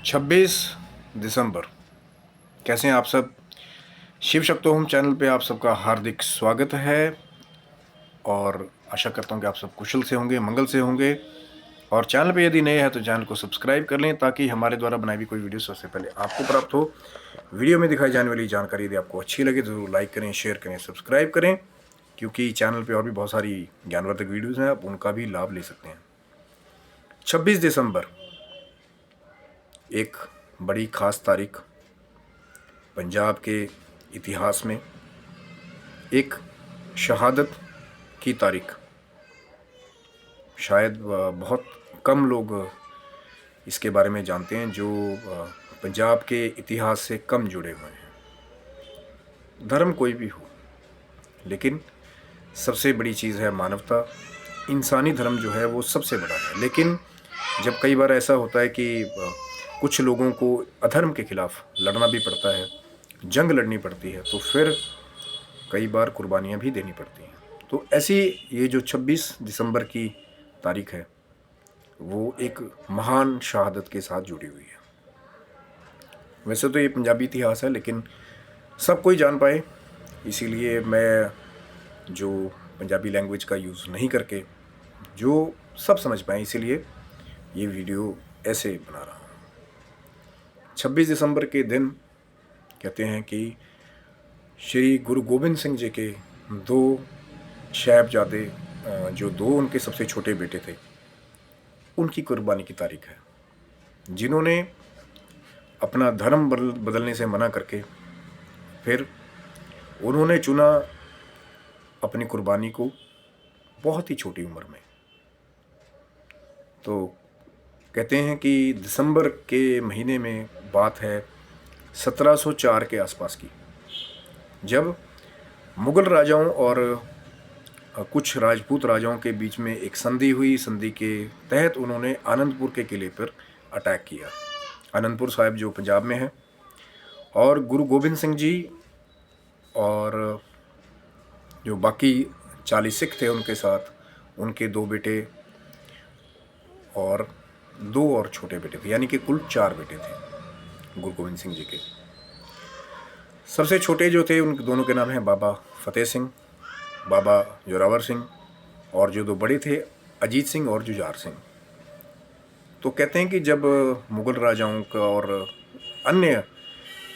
26 दिसंबर। कैसे हैं आप सब। शिव शक्तो होम चैनल पे आप सबका हार्दिक स्वागत है और आशा करता हूं कि आप सब कुशल से होंगे, मंगल से होंगे। और चैनल पे यदि नए हैं तो चैनल को सब्सक्राइब कर लें ताकि हमारे द्वारा बनाई हुई कोई वीडियो सबसे पहले आपको प्राप्त हो। वीडियो में दिखाई जाने वाली जानकारी यदि आपको अच्छी लगे तो जरूर लाइक करें, शेयर करें, सब्सक्राइब करें, क्योंकि चैनल पर और भी बहुत सारी ज्ञानवर्धक वीडियोज़ हैं, आप उनका भी लाभ ले सकते हैं। 26 दिसंबर एक बड़ी ख़ास तारीख, पंजाब के इतिहास में एक शहादत की तारीख। शायद बहुत कम लोग इसके बारे में जानते हैं जो पंजाब के इतिहास से कम जुड़े हुए हैं। धर्म कोई भी हो, लेकिन सबसे बड़ी चीज़ है मानवता। इंसानी धर्म जो है वो सबसे बड़ा है। लेकिन जब कई बार ऐसा होता है कि कुछ लोगों को अधर्म के खिलाफ लड़ना भी पड़ता है, जंग लड़नी पड़ती है, तो फिर कई बार कुर्बानियाँ भी देनी पड़ती हैं। तो ऐसी ये जो 26 दिसंबर की तारीख है वो एक महान शहादत के साथ जुड़ी हुई है। वैसे तो ये पंजाबी इतिहास है, लेकिन सब कोई जान पाए इसीलिए मैं जो पंजाबी लैंग्वेज का यूज़ नहीं करके जो सब समझ पाएँ, इसीलिए ये वीडियो ऐसे बना रहा हूँ। 26 दिसंबर के दिन कहते हैं कि श्री गुरु गोबिंद सिंह जी के दो साहिबजादे, जो दो उनके सबसे छोटे बेटे थे, उनकी कुर्बानी की तारीख है, जिन्होंने अपना धर्म बदलने से मना करके फिर उन्होंने चुना अपनी कुर्बानी को बहुत ही छोटी उम्र में। तो कहते हैं कि दिसंबर के महीने में बात है 1704 के आसपास की, जब मुग़ल राजाओं और कुछ राजपूत राजाओं के बीच में एक संधि हुई। संधि के तहत उन्होंने आनंदपुर के किले पर अटैक किया। आनंदपुर साहिब जो पंजाब में है, और गुरु गोबिंद सिंह जी और जो बाकी 40 सिख थे उनके साथ उनके दो बेटे और दो और छोटे बेटे थे, यानी कि कुल 4 बेटे थे गुरु गोबिंद सिंह जी के। सबसे छोटे जो थे उन दोनों के नाम हैं बाबा फतेह सिंह, बाबा जोरावर सिंह, और जो दो बड़े थे अजीत सिंह और जुझार सिंह। तो कहते हैं कि जब मुग़ल राजाओं का और अन्य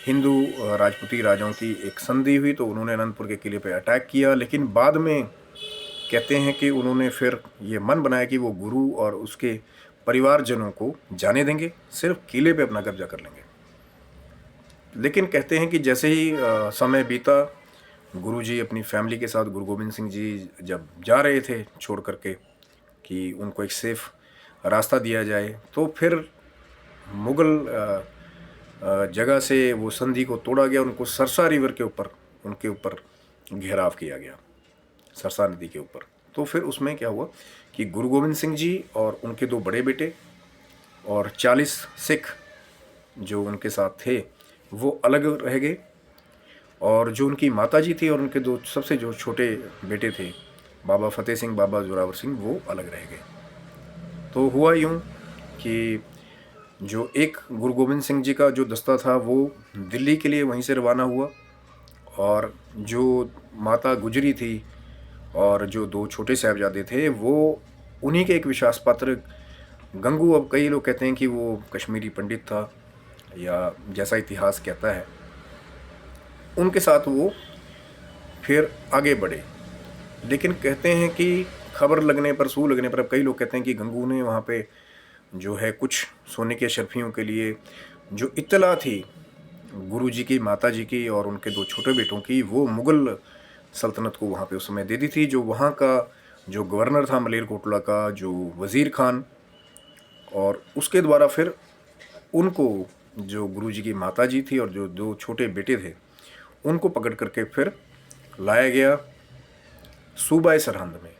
हिंदू राजपूती राजाओं की एक संधि हुई तो उन्होंने अनंतपुर के किले पर अटैक किया। लेकिन बाद में कहते हैं कि उन्होंने फिर ये मन बनाया कि वो गुरु और उसके परिवारजनों को जाने देंगे, सिर्फ किले पे अपना कब्जा कर लेंगे। लेकिन कहते हैं कि जैसे ही समय बीता, गुरुजी अपनी फैमिली के साथ गुरु गोबिंद सिंह जी जब जा रहे थे छोड़ करके कि उनको एक सेफ रास्ता दिया जाए, तो फिर मुग़ल जगह से वो संधि को तोड़ा गया। उनको सरसा रिवर के ऊपर उनके ऊपर घेराव किया गया, सरसा नदी के ऊपर। तो फिर उसमें क्या हुआ कि गुरु गोबिंद सिंह जी और उनके दो बड़े बेटे और 40 सिख जो उनके साथ थे वो अलग रह गए, और जो उनकी माताजी थी और उनके दो सबसे जो छोटे बेटे थे बाबा फतेह सिंह, बाबा जोरावर सिंह, वो अलग रह गए। तो हुआ यूँ कि जो एक गुरु गोबिंद सिंह जी का जो दस्ता था वो दिल्ली के लिए वहीं से रवाना हुआ, और जो माता गुजरी थी और जो दो छोटे साहिबजादे थे वो उन्हीं के एक विश्वास पात्र गंगू, अब कई लोग कहते हैं कि वो कश्मीरी पंडित था या जैसा इतिहास कहता है, उनके साथ वो फिर आगे बढ़े। लेकिन कहते हैं कि खबर लगने पर, सू लगने पर, अब कई लोग कहते हैं कि गंगू ने वहाँ पे जो है कुछ सोने के अशरफियों के लिए जो इत्तला थी गुरुजी की, माताजी की और उनके दो छोटे बेटों की, वो मुग़ल सल्तनत को वहाँ पे उस समय दे दी थी। जो वहाँ का जो गवर्नर था मलेरकोटला का, जो वज़ीर खान, और उसके द्वारा फिर उनको जो गुरुजी की माताजी थी और जो दो छोटे बेटे थे उनको पकड़ करके फिर लाया गया सूबा सरहंद में।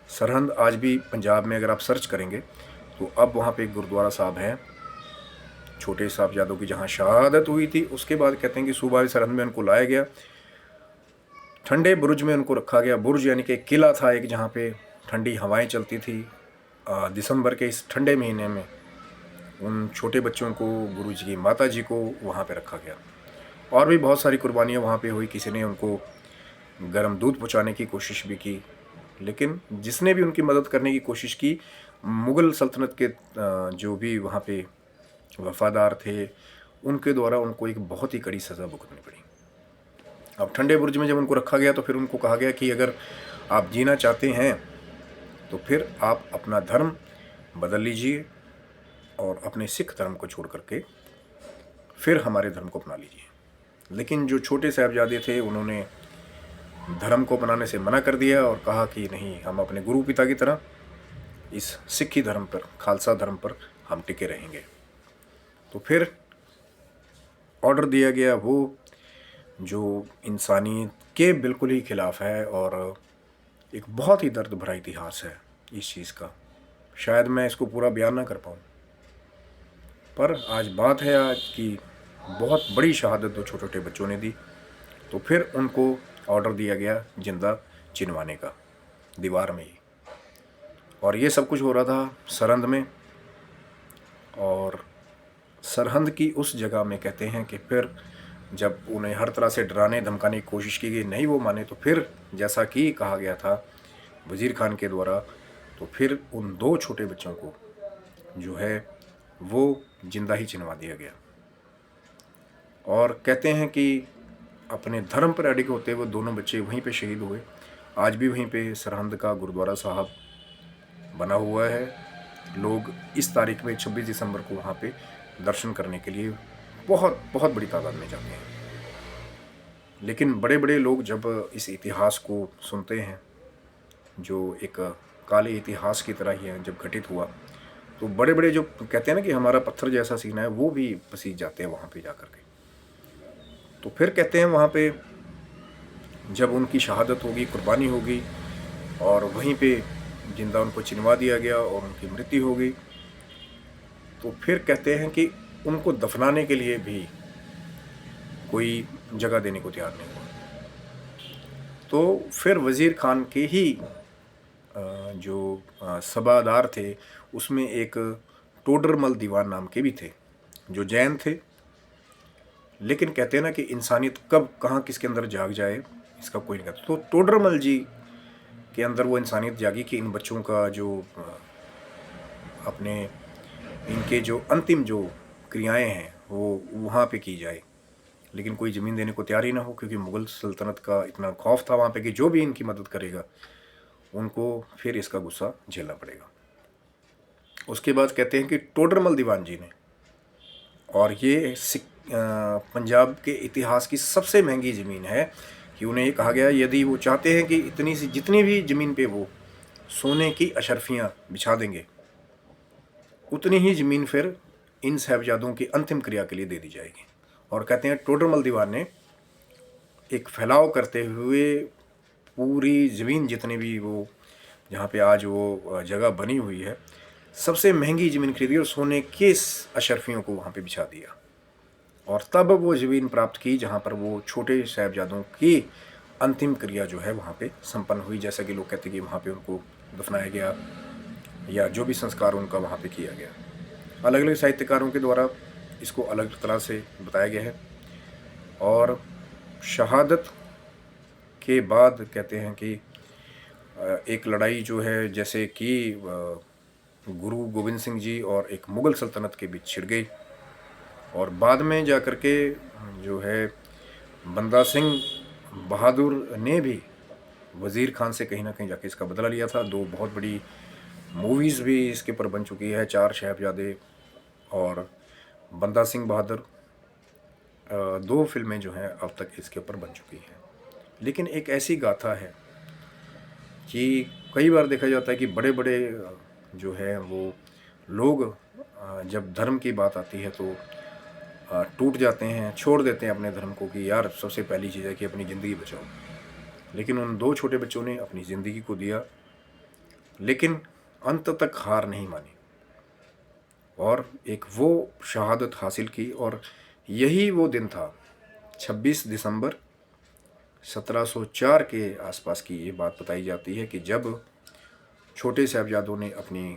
सरहंद आज भी पंजाब में अगर आप सर्च करेंगे तो अब वहाँ पे एक गुरुद्वारा साहब है छोटे साहबजादों की, जहाँ शहादत हुई थी। उसके बाद कहते हैं कि सूबा सरहंद में उनको लाया गया, ठंडे बुर्ज में उनको रखा गया। बुर्ज यानी कि किला था एक, जहाँ पे ठंडी हवाएं चलती थी दिसंबर के इस ठंडे महीने में। उन छोटे बच्चों को, गुरु जी की माता जी को वहाँ पे रखा गया। और भी बहुत सारी कुर्बानियाँ वहाँ पे हुई। किसी ने उनको गर्म दूध पहुँचाने की कोशिश भी की, लेकिन जिसने भी उनकी मदद करने की कोशिश की, मुग़ल सल्तनत के जो भी वहाँ पे वफ़ादार थे, उनके द्वारा उनको एक बहुत ही कड़ी सज़ा भुगतनी पड़ी। अब ठंडे बुर्ज में जब उनको रखा गया तो फिर उनको कहा गया कि अगर आप जीना चाहते हैं तो फिर आप अपना धर्म बदल लीजिए और अपने सिख धर्म को छोड़ करके फिर हमारे धर्म को अपना लीजिए। लेकिन जो छोटे साहबजादे थे, उन्होंने धर्म को अपनाने से मना कर दिया और कहा कि नहीं, हम अपने गुरु पिता की तरह इस सिक्खी धर्म पर, खालसा धर्म पर हम टिके रहेंगे। तो फिर ऑर्डर दिया गया वो जो इंसानियत के बिल्कुल ही खिलाफ है, और एक बहुत ही दर्द भरा इतिहास है इस चीज़ का। शायद मैं इसको पूरा बयान ना कर पाऊँ, पर आज बात है आज की बहुत बड़ी शहादत दो छोटे छोटे बच्चों ने दी। तो फिर उनको ऑर्डर दिया गया जिंदा चिनवाने का, दीवार में ही। और ये सब कुछ हो रहा था सरहंद में, और सरहंद की उस जगह में कहते हैं कि फिर जब उन्हें हर तरह से डराने धमकाने की कोशिश की गई, नहीं वो माने, तो फिर जैसा कि कहा गया था वज़ीर खान के द्वारा, तो फिर उन दो छोटे बच्चों को जो है वो जिंदा ही चिनवा दिया गया। और कहते हैं कि अपने धर्म पर अडिग होते हुए दोनों बच्चे वहीं पे शहीद हुए। आज भी वहीं पे सरहंद का गुरुद्वारा साहब बना हुआ है। लोग इस तारीख में 26 दिसंबर को वहाँ पे दर्शन करने के लिए बहुत बहुत बड़ी तादाद में जाते हैं। लेकिन बड़े बड़े लोग जब इस इतिहास को सुनते हैं, जो एक काले इतिहास की तरह ही है, जब घटित हुआ, तो बड़े बड़े जो कहते हैं ना कि हमारा पत्थर जैसा सीना है, वो भी पसीज जाते हैं वहाँ पे जा कर के। तो फिर कहते हैं वहाँ पे जब उनकी शहादत होगी, कुर्बानी होगी, और वहीं पे जिंदा उनको चिनवा दिया गया और उनकी मृत्यु हो गई, तो फिर कहते हैं कि उनको दफनाने के लिए भी कोई जगह देने को तैयार नहीं हुआ। तो फिर वज़ीर खान के ही जो सभादार थे, उसमें एक टोडरमल दीवान नाम के भी थे, जो जैन थे। लेकिन कहते हैं ना कि इंसानियत कब कहाँ किसके अंदर जाग जाए, इसका कोई नहीं कहता। तो टोडरमल जी के अंदर वो इंसानियत जागी कि इन बच्चों का जो अपने इनके जो अंतिम जो क्रियाएं हैं वो वहाँ पे की जाए। लेकिन कोई ज़मीन देने को तैयार ही ना हो, क्योंकि मुग़ल सल्तनत का इतना खौफ था वहाँ पे कि जो भी इनकी मदद करेगा उनको फिर इसका गुस्सा झेलना पड़ेगा। उसके बाद कहते हैं कि टोडरमल दीवान जी ने, और ये पंजाब के इतिहास की सबसे महंगी ज़मीन है, कि उन्हें ये कहा गया यदि वो चाहते हैं कि इतनी सी जितनी भी ज़मीन पे वो सोने की अशरफियाँ बिछा देंगे, उतनी ही ज़मीन फिर इन साहबजादों की अंतिम क्रिया के लिए दे दी जाएगी। और कहते हैं टोडरमल दीवान ने एक फैलाव करते हुए पूरी ज़मीन, जितनी भी वो जहाँ पे आज वो जगह बनी हुई है, सबसे महंगी ज़मीन खरीदी और सोने के अशरफियों को वहाँ पे बिछा दिया। और तब वो ज़मीन प्राप्त की जहाँ पर वो छोटे साहबजादों की अंतिम क्रिया जो है वहाँ पे संपन्न हुई। जैसा कि लोग कहते हैं कि वहाँ पे उनको दफनाया गया, या जो भी संस्कार उनका वहाँ पे किया गया। अलग अलग साहित्यकारों के द्वारा इसको अलग तरह से बताया गया है। और शहादत के बाद कहते हैं कि एक लड़ाई जो है, जैसे कि गुरु गोविंद सिंह जी और एक मुग़ल सल्तनत के बीच छिड़ गई, और बाद में जा कर के जो है बंदा सिंह बहादुर ने भी वज़ीर खान से कहीं ना कहीं जाके इसका बदला लिया था। दो बहुत बड़ी मूवीज़ भी इसके ऊपर बन चुकी है, चार साहबजादे और बंदा सिंह बहादुर, दो फिल्में जो हैं अब तक इसके ऊपर बन चुकी हैं। लेकिन एक ऐसी गाथा है कि कई बार देखा जाता है कि बड़े बड़े जो है वो लोग जब धर्म की बात आती है तो टूट जाते हैं, छोड़ देते हैं अपने धर्म को, कि यार सबसे पहली चीज़ है कि अपनी ज़िंदगी बचाओ। लेकिन उन दो छोटे बच्चों ने अपनी ज़िंदगी को दिया, लेकिन अंत तक हार नहीं मानी और एक वो शहादत हासिल की। और यही वो दिन था 26 दिसंबर 1704 के आसपास की ये बात बताई जाती है, कि जब छोटे साहबजादों ने अपनी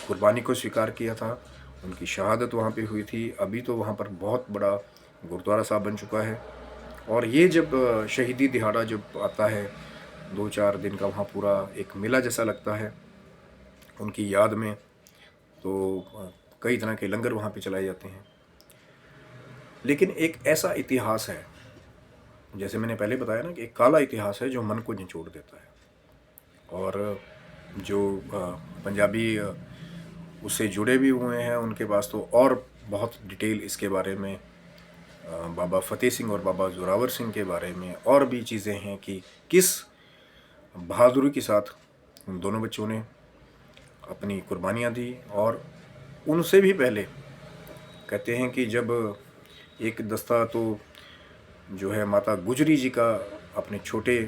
कुर्बानी को स्वीकार किया था उनकी शहादत वहाँ पे हुई थी। अभी तो वहाँ पर बहुत बड़ा गुरुद्वारा साहब बन चुका है। और ये जब शहीदी दिहाड़ा जब आता है, 2-4 दिन का वहाँ पूरा एक मेला जैसा लगता है उनकी याद में, तो कई तरह के लंगर वहाँ पे चलाए जाते हैं। लेकिन एक ऐसा इतिहास है, जैसे मैंने पहले बताया ना, कि एक काला इतिहास है जो मन को निचोड़ देता है। और जो पंजाबी उससे जुड़े भी हुए हैं, उनके पास तो और बहुत डिटेल इसके बारे में, बाबा फतेह सिंह और बाबा जोरावर सिंह के बारे में और भी चीज़ें हैं कि किस बहादुरी के साथ उन दोनों बच्चों ने अपनी कुर्बानियाँ दी। और उनसे भी पहले कहते हैं कि जब एक दस्ता तो जो है माता गुजरी जी का अपने छोटे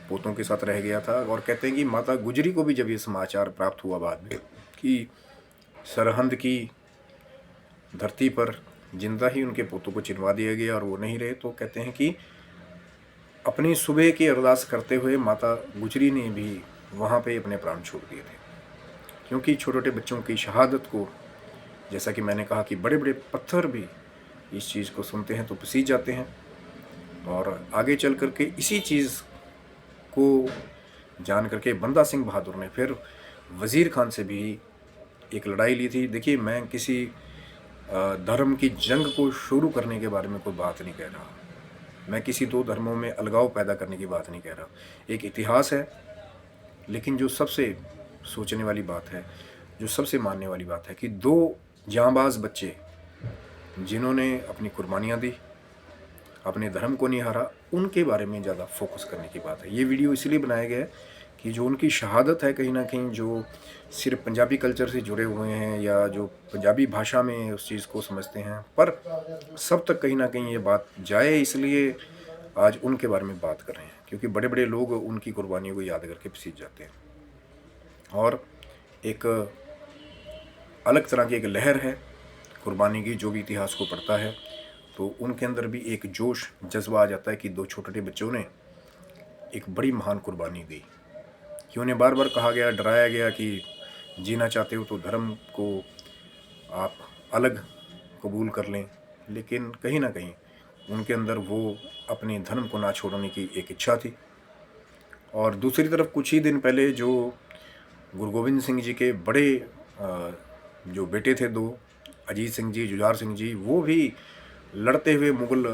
पोतों के साथ रह गया था, और कहते हैं कि माता गुजरी को भी जब ये समाचार प्राप्त हुआ बाद में कि सरहंद की धरती पर जिंदा ही उनके पोतों को चिनवा दिया गया और वो नहीं रहे, तो कहते हैं कि अपनी सुबह की अरदास करते हुए माता गुजरी ने भी वहाँ पे अपने प्राण छोड़ दिए थे। क्योंकि छोटे छोटे बच्चों की शहादत को, जैसा कि मैंने कहा कि बड़े बड़े पत्थर भी इस चीज़ को सुनते हैं तो पसीज जाते हैं। और आगे चल करके इसी चीज़ को जान करके बंदा सिंह बहादुर ने फिर वज़ीर खान से भी एक लड़ाई ली थी। देखिए, मैं किसी धर्म की जंग को शुरू करने के बारे में कोई बात नहीं कह रहा, मैं किसी दो धर्मों में अलगाव पैदा करने की बात नहीं कह रहा। एक इतिहास है, लेकिन जो सबसे सोचने वाली बात है, जो सबसे मानने वाली बात है कि दो जांबाज बच्चे जिन्होंने अपनी कुर्बानियाँ दी, अपने धर्म को नहीं हारा, उनके बारे में ज़्यादा फोकस करने की बात है। ये वीडियो इसलिए बनाया गया है कि जो उनकी शहादत है, कहीं ना कहीं जो सिर्फ पंजाबी कल्चर से जुड़े हुए हैं या जो पंजाबी भाषा में उस चीज़ को समझते हैं, पर सब तक कहीं ना कहीं ये बात जाए, इसलिए आज उनके बारे में बात कर रहे हैं। क्योंकि बड़े बड़े लोग उनकी कुर्बानियों को याद करके पसीज जाते हैं। और एक अलग तरह की एक लहर है कुर्बानी की, जो भी इतिहास को पढ़ता है तो उनके अंदर भी एक जोश जज्बा आ जाता है कि दो छोटे छोटे बच्चों ने एक बड़ी महान कुर्बानी दी। कि उन्हें बार बार कहा गया, डराया गया कि जीना चाहते हो तो धर्म को आप अलग कबूल कर लें, लेकिन कहीं ना कहीं उनके अंदर वो अपने धर्म को ना छोड़ने की एक इच्छा थी। और दूसरी तरफ कुछ ही दिन पहले जो गुरु गोविंद सिंह जी के बड़े जो बेटे थे दो, अजीत सिंह जी, जुझार सिंह जी, वो भी लड़ते हुए मुग़ल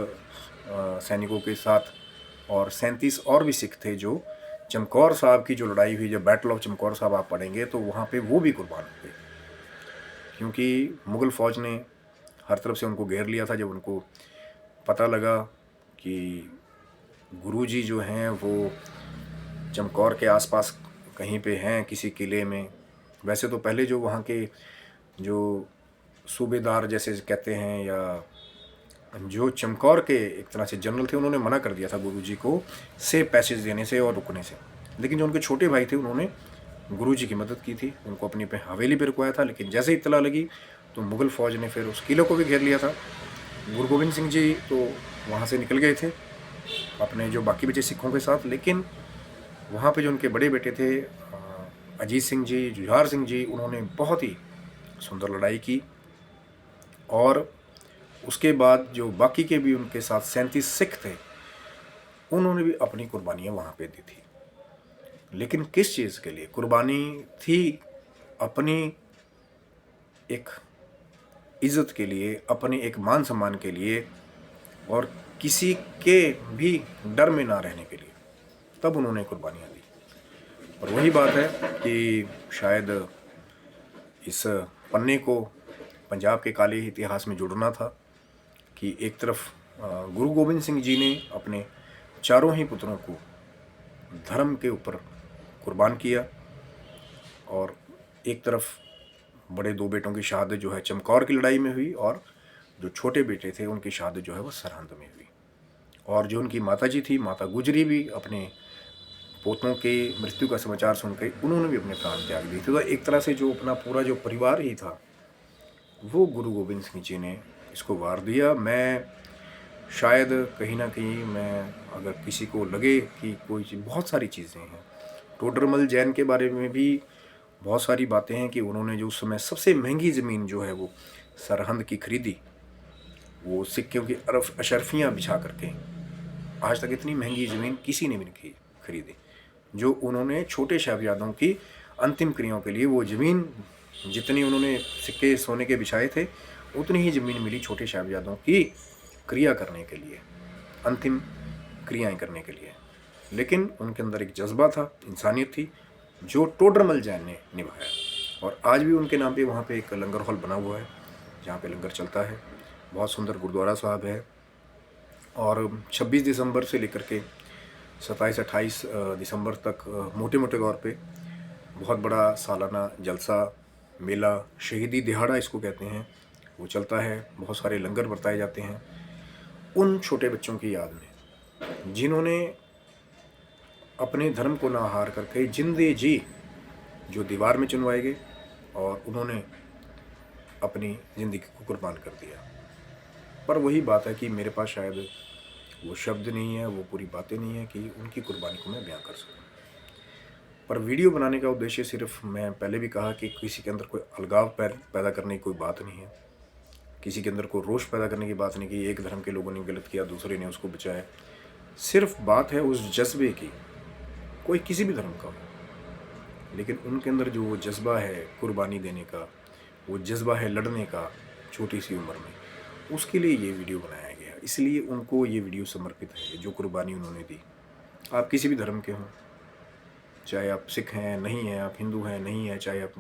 सैनिकों के साथ, और 37 और भी सिख थे जो चमकौर साहब की जो लड़ाई हुई, जब बैटल ऑफ चमकौर साहब आप पढ़ेंगे तो वहाँ पे वो भी कुर्बान हो गए। क्योंकि मुग़ल फ़ौज ने हर तरफ से उनको घेर लिया था। जब उनको पता लगा कि गुरुजी जो हैं वो चमकौर के आसपास कहीं पे हैं किसी किले में, वैसे तो पहले जो वहाँ के जो सूबेदार जैसे कहते हैं या जो चमकौर के एक तरह से जनरल थे, उन्होंने मना कर दिया था गुरुजी को सेफ पैसेज देने से और रुकने से। लेकिन जो उनके छोटे भाई थे उन्होंने गुरुजी की मदद की थी, उनको अपनी पे हवेली पर रुकवाया था। लेकिन जैसे इत्तला लगी तो मुग़ल फ़ौज ने फिर उस किले को भी घेर लिया था। गुरु गोविंद सिंह जी तो वहाँ से निकल गए थे अपने जो बाकी बचे सिखों के साथ, लेकिन वहाँ पे जो उनके बड़े बेटे थे अजीत सिंह जी, जुझार सिंह जी, उन्होंने बहुत ही सुंदर लड़ाई की। और उसके बाद जो बाकी के भी उनके साथ 37 सिख थे, उन्होंने भी अपनी कुर्बानियाँ वहाँ पे दी थी। लेकिन किस चीज़ के लिए कुर्बानी थी? अपनी एक इज़्ज़त के लिए, अपने एक मान सम्मान के लिए, और किसी के भी डर में ना रहने के लिए, तब उन्होंने कुर्बानियाँ दी। और वही बात है कि शायद इस पन्ने को पंजाब के काले इतिहास में जोड़ना था कि एक तरफ गुरु गोविंद सिंह जी ने अपने चारों ही पुत्रों को धर्म के ऊपर कुर्बान किया, और एक तरफ बड़े दो बेटों की शहादत जो है चमकौर की लड़ाई में हुई, और जो छोटे बेटे थे उनकी शहादत जो है वो सरहंद में हुई। और जो उनकी माताजी थी, माता गुजरी, भी अपने पोतों के मृत्यु का समाचार सुनकर उन्होंने भी अपने प्राण त्याग दिए थे। तो एक तरह से जो अपना पूरा जो परिवार ही था वो गुरु गोविंद सिंह जी ने इसको वार दिया। मैं शायद कहीं ना कहीं, मैं अगर किसी को लगे कि कोई चीज़, बहुत सारी चीज़ें हैं, टोडरमल जैन के बारे में भी बहुत सारी बातें हैं कि उन्होंने जो उस समय सबसे महंगी ज़मीन जो है वो सरहंद की खरीदी, वो सिक्कों की अशर्फियाँ बिछा करके। आज तक इतनी महंगी ज़मीन किसी ने भी नहीं खरीदी। जो उन्होंने छोटे साहबजादों की अंतिम क्रियाओं के लिए वो ज़मीन, जितनी उन्होंने सिक्के सोने के बिछाए थे, उतनी ही ज़मीन मिली छोटे साहबजादों की क्रिया करने के लिए, अंतिम क्रियाएं करने के लिए। लेकिन उनके अंदर एक जज्बा था, इंसानियत थी, जो टोडरमल जैन ने निभाया। और आज भी उनके नाम पे वहाँ पे एक लंगर हॉल बना हुआ है जहाँ पे लंगर चलता है। बहुत सुंदर गुरुद्वारा साहब है। और 26 दिसंबर से लेकर के 27-28 दिसंबर तक मोटे मोटे तौर पे बहुत बड़ा सालाना जलसा, मेला, शहीदी दिहाड़ा इसको कहते हैं, वो चलता है। बहुत सारे लंगर बरताए जाते हैं उन छोटे बच्चों की याद में जिन्होंने अपने धर्म को ना हार करके जिंदे जी जो दीवार में चुनवाए गए और उन्होंने अपनी ज़िंदगी को कुर्बान कर दिया। पर वही बात है कि मेरे पास शायद वो शब्द नहीं है, वो पूरी बातें नहीं है कि उनकी कुर्बानी को मैं बयां कर सकूं। पर वीडियो बनाने का उद्देश्य सिर्फ, मैं पहले भी कहा कि किसी के अंदर कोई अलगाव पैदा करने की कोई बात नहीं है, किसी के अंदर कोई रोष पैदा करने की बात नहीं कि एक धर्म के लोगों ने गलत किया, दूसरे ने उसको बचाया। सिर्फ बात है उस जज्बे की, कोई किसी भी धर्म का हो, लेकिन उनके अंदर जो वो जज्बा है कुर्बानी देने का, वो जज्बा है लड़ने का छोटी सी उम्र में, उसके लिए ये वीडियो बनाया गया। इसलिए उनको ये वीडियो समर्पित है, जो कुर्बानी उन्होंने दी। आप किसी भी धर्म के हों, चाहे आप सिख हैं नहीं हैं, आप हिंदू हैं नहीं हैं, चाहे आप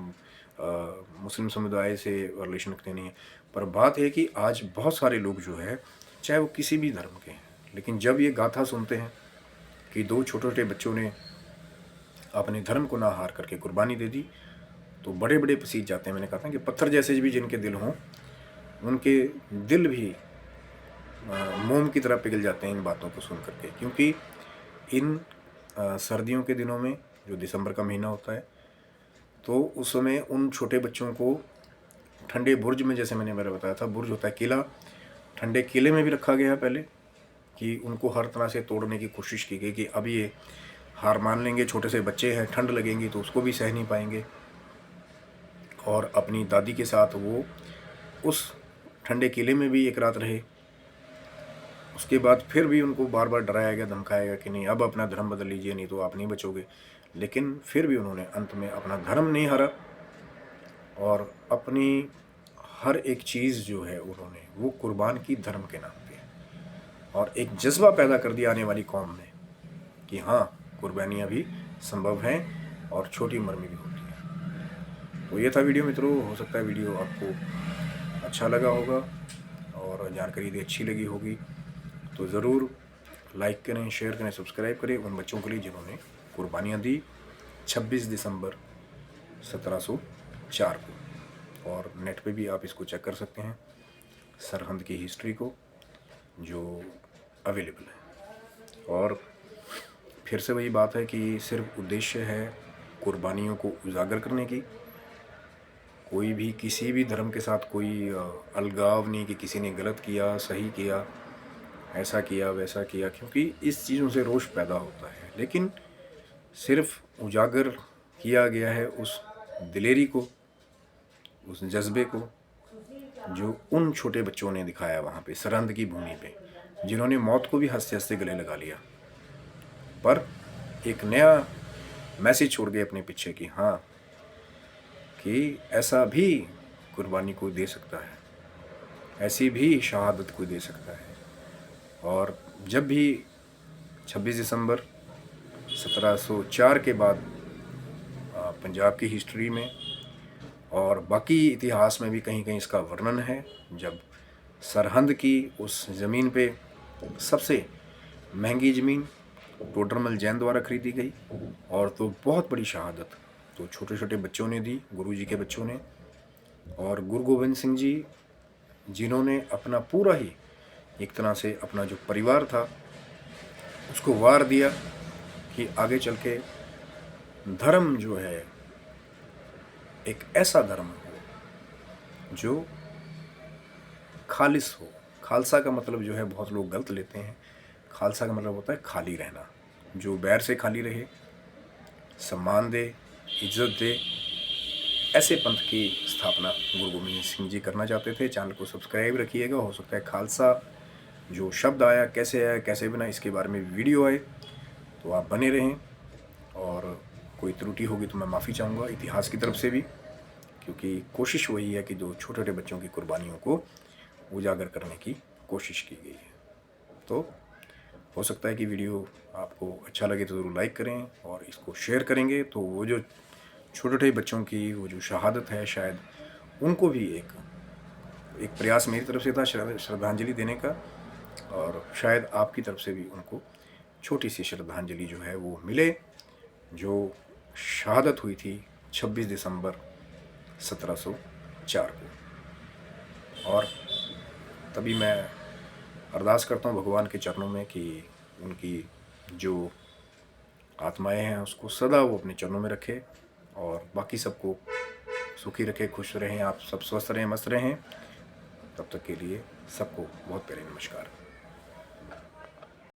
मुस्लिम समुदाय से रिलेशन रखते नहीं हैं, पर बात है कि आज बहुत सारे लोग जो है, चाहे वो किसी भी धर्म के हैं, लेकिन जब ये गाथा सुनते हैं कि दो छोटे छोटे बच्चों ने अपने धर्म को ना हार करके कुर्बानी दे दी, तो बड़े बड़े पसीज जाते हैं। मैंने कहा था कि पत्थर जैसे भी जिनके दिल हों, उनके दिल भी मोम की तरह पिघल जाते हैं इन बातों को सुन करके। क्योंकि इन सर्दियों के दिनों में, जो दिसंबर का महीना होता है, तो उस समय उन छोटे बच्चों को ठंडे बुर्ज में, जैसे मैंने बताया था, बुर्ज होता है किला, ठंडे किले में भी रखा गया पहले, कि उनको हर तरह से तोड़ने की कोशिश की गई कि अब ये हार मान लेंगे, छोटे से बच्चे हैं, ठंड लगेंगी तो उसको भी सह नहीं पाएंगे। और अपनी दादी के साथ वो उस ठंडे किले में भी एक रात रहे। उसके बाद फिर भी उनको बार बार डराया गया, धमकाया गया कि नहीं, अब अपना धर्म बदल लीजिए, नहीं तो आप नहीं बचोगे। लेकिन फिर भी उन्होंने अंत में अपना धर्म नहीं हारा और अपनी हर एक चीज़ जो है उन्होंने वो कुर्बान की धर्म के नाम पे, और एक जज्बा पैदा कर दिया आने वाली कौम में कि हाँ, कुर्बानियाँ भी संभव हैं और छोटी उम्र में भी होती हैं। तो ये था वीडियो मित्रों। हो सकता है वीडियो आपको अच्छा लगा होगा और जानकारी यदि अच्छी लगी होगी तो ज़रूर लाइक करें, शेयर करें, सब्सक्राइब करें उन बच्चों के लिए जिन्होंने कुर्बानियाँ दी 26 दिसंबर 1704 को। और नेट पे भी आप इसको चेक कर सकते हैं, सरहंद की हिस्ट्री को, जो अवेलेबल है। और फिर से वही बात है कि सिर्फ उद्देश्य है कुर्बानियों को उजागर करने की। कोई भी किसी भी धर्म के साथ कोई अलगाव नहीं कि किसी ने गलत किया, सही किया, ऐसा किया, वैसा किया, क्योंकि इस चीज़ों से रोष पैदा होता है। लेकिन सिर्फ उजागर किया गया है उस दिलेरी को, उस जज्बे को, जो उन छोटे बच्चों ने दिखाया वहाँ पे सरहंद की भूमि पे, जिन्होंने मौत को भी हंसते हंसते गले लगा लिया, पर एक नया मैसेज छोड़ गए अपने पीछे कि हाँ, कि ऐसा भी कुर्बानी को दे सकता है, ऐसी भी शहादत को दे सकता है। और जब भी 26 दिसंबर 1704 के बाद पंजाब की हिस्ट्री में और बाकी इतिहास में भी कहीं कहीं इसका वर्णन है, जब सरहंद की उस ज़मीन पे सबसे महंगी ज़मीन टोडरमल जैन द्वारा खरीदी गई, और तो बहुत बड़ी शहादत तो छोटे छोटे बच्चों ने दी, गुरुजी के बच्चों ने। और गुरु गोविंद सिंह जी, जिन्होंने अपना पूरा ही एक तरह से अपना जो परिवार था उसको वार दिया कि आगे चल के धर्म जो है एक ऐसा धर्म हो जो खालिस हो। खालसा का मतलब जो है बहुत लोग गलत लेते हैं। खालसा का मतलब होता है खाली रहना, जो बैर से खाली रहे, सम्मान दे, इज्जत दे, ऐसे पंथ की स्थापना गुरु गोविंद सिंह जी करना चाहते थे। चैनल को सब्सक्राइब रखिएगा। हो सकता है खालसा जो शब्द आया कैसे बना इसके बारे में वीडियो आए, तो आप बने रहें। और कोई त्रुटि होगी तो मैं माफ़ी चाहूँगा इतिहास की तरफ से भी, क्योंकि कोशिश वही है कि जो छोटे छोटे बच्चों की कुर्बानियों को उजागर करने की कोशिश की गई है। तो हो सकता है कि वीडियो आपको अच्छा लगे तो ज़रूर लाइक करें, और इसको शेयर करेंगे तो वो जो छोटे छोटे बच्चों की वो जो शहादत है, शायद उनको भी एक प्रयास मेरी तरफ से था श्रद्धांजलि देने का, और शायद आपकी तरफ से भी उनको छोटी सी श्रद्धांजलि जो है वो मिले, जो शहादत हुई थी 26 दिसंबर 1704 को। और तभी मैं अरदास करता हूँ भगवान के चरणों में कि उनकी जो आत्माएं हैं उसको सदा वो अपने चरणों में रखे, और बाकी सबको सुखी रखे, खुश रहें, आप सब स्वस्थ रहें, मस्त रहें। तब तक के लिए सबको बहुत प्यारे नमस्कार।